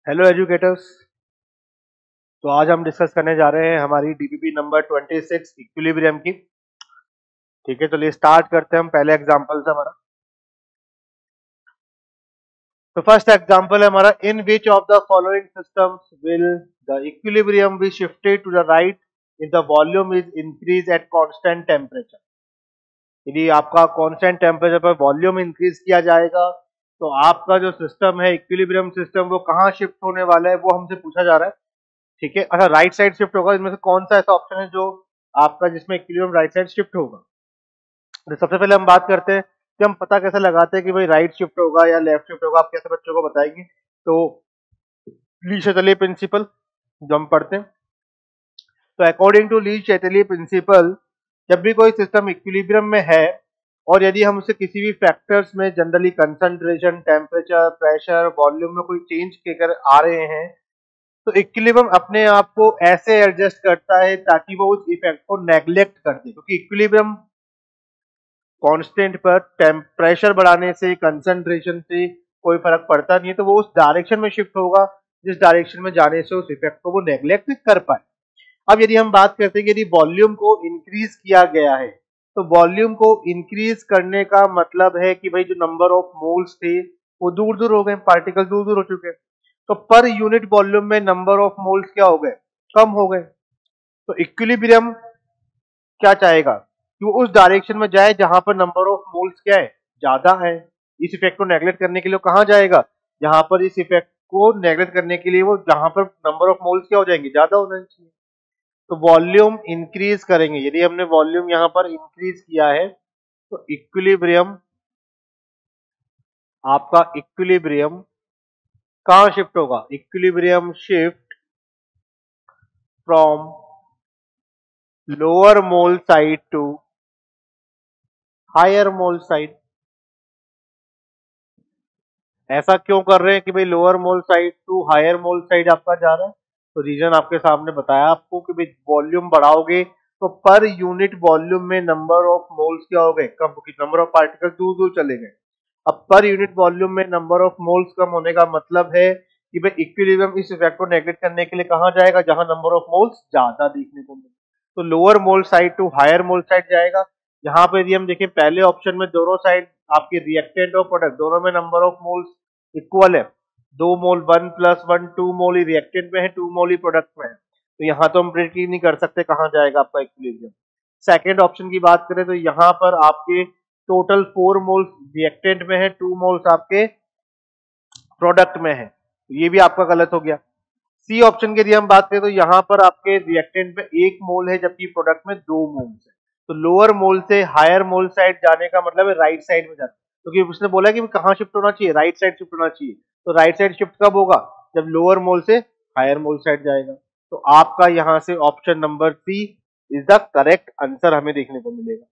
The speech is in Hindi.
Hello educators. तो आज हम डिस्कस करने जा रहे हैं हमारी डीपीपी नंबर 26 इक्विलिब्रियम की। ठीक है, चलिए स्टार्ट करते हैं हम पहले एग्जांपल से हमारा। तो फर्स्ट एग्जांपल है हमारा, in which of the following systems will the equilibrium be shifted to the right if the volume is increase at constant temperature. यदि आपका कांस्टेंट टेम्परेचर पर वॉल्यूम इंक्रीज किया जाएगा तो आपका जो सिस्टम है इक्विलिब्रियम सिस्टम वो कहाँ शिफ्ट होने वाला है वो हमसे पूछा जा रहा है। ठीक है, अच्छा राइट साइड शिफ्ट होगा। इनमें से कौन सा ऐसा ऑप्शन है जो आपका जिसमें इक्विलिब्रियम राइट साइड शिफ्ट होगा। तो सबसे पहले हम बात करते हैं कि हम पता कैसे लगाते हैं कि भाई राइट शिफ्ट होगा या लेफ्ट शिफ्ट होगा। आप कैसे बच्चों को बताएंगे। तो ली चैटली प्रिंसिपल जो हम पढ़ते हैं, तो अकॉर्डिंग टू ली चैटली प्रिंसिपल जब भी कोई सिस्टम इक्विलिब्रियम में है और यदि हम उसे किसी भी फैक्टर्स में generally concentration, temperature, pressure, volume में कोई चेंज कर आ रहे हैं तो इक्विलिब्रियम अपने आप को ऐसे एडजस्ट करता है ताकि वो उस इफेक्ट को नेग्लेक्ट कर दे, क्योंकि इक्विलिब्रियम कांस्टेंट पर टेम्परेचर बढ़ाने से, कंसंट्रेशन से कोई फर्क पड़ता नहीं है। तो वो उस डायरेक्शन में शिफ्ट होगा जिस डायरेक्शन में जाने से उस इफेक्ट को वो नेग्लेक्ट कर पाए। अब यदि हम बात करते हैं कि यदि वॉल्यूम को इंक्रीज किया गया है तो वॉल्यूम को इंक्रीज करने का मतलब है कि भाई जो नंबर ऑफ मोल्स थे वो दूर दूर हो गए, पार्टिकल दूर दूर हो चुके हैं। तो पर यूनिट वॉल्यूम में नंबर ऑफ मोल्स क्या हो गए, कम हो गए। तो इक्विलिब्रियम क्या चाहेगा कि वो उस डायरेक्शन में जाए जहां पर नंबर ऑफ मोल्स क्या है, ज्यादा है। इस इफेक्ट को नेगलेक्ट करने के लिए कहां जाएगा, जहां पर इस इफेक्ट को नेगलेक्ट करने के लिए वो जहां पर नंबर ऑफ मोल्स क्या हो जाएंगे, ज्यादा होना चाहिए। तो वॉल्यूम इंक्रीज करेंगे। यदि हमने वॉल्यूम यहां पर इंक्रीज किया है तो इक्विलिब्रियम, आपका इक्विलिब्रियम कहां शिफ्ट होगा, equilibrium shift from lower mole side to higher mole side. ऐसा क्यों कर रहे हैं कि भाई lower mole side to higher mole side आपका जा रहा है। तो रीजन आपके सामने बताया आपको कि भाई वॉल्यूम बढ़ाओगे तो पर यूनिट वॉल्यूम में नंबर ऑफ मोल्स क्या हो गए, कम, क्योंकि नंबर ऑफ पार्टिकल दूर दूर चले गए। अब पर यूनिट वॉल्यूम में नंबर ऑफ मोल्स कम होने का मतलब है कि भाई इक्विलिब्रियम इस इफेक्ट को नेगलेक्ट करने के लिए कहां जाएगा, जहां नंबर ऑफ मोल्स ज्यादा देखने को मिले। तो lower mole side to higher mole side जाएगा। यहाँ पे यदि हम देखें पहले ऑप्शन में दोनों साइड आपकी रिएक्टेंट और प्रोडक्ट दोनों में नंबर ऑफ मोल्स इक्वल है। 2 मोल 1+1 2 मोल ही रिएक्टेंट में है, 2 मोल ही प्रोडक्ट में है। तो यहाँ तो हम प्रेडिक्ट ही नहीं कर सकते कहाँ जाएगा आपका इक्विलिब्रियम। सेकेंड ऑप्शन की बात करें तो यहाँ पर आपके टोटल 4 मोल्स रिएक्टेंट में है, 2 मोल्स आपके प्रोडक्ट में है, तो ये भी आपका गलत हो गया। सी ऑप्शन की यदि हम बात करें तो यहाँ पर आपके रिएक्टेंट में 1 मोल है जबकि प्रोडक्ट में 2 मोल्स है। तो लोअर मोल से हायर मोल साइड जाने का मतलब है राइट साइड में जाना, क्योंकि तो उसने बोला कि कहाँ शिफ्ट होना चाहिए, राइट साइड शिफ्ट होना चाहिए। तो राइट साइड शिफ्ट कब होगा, जब लोअर मोल से हायर मोल साइड जाएगा। तो आपका यहाँ से option number C is the correct answer हमें देखने को मिलेगा।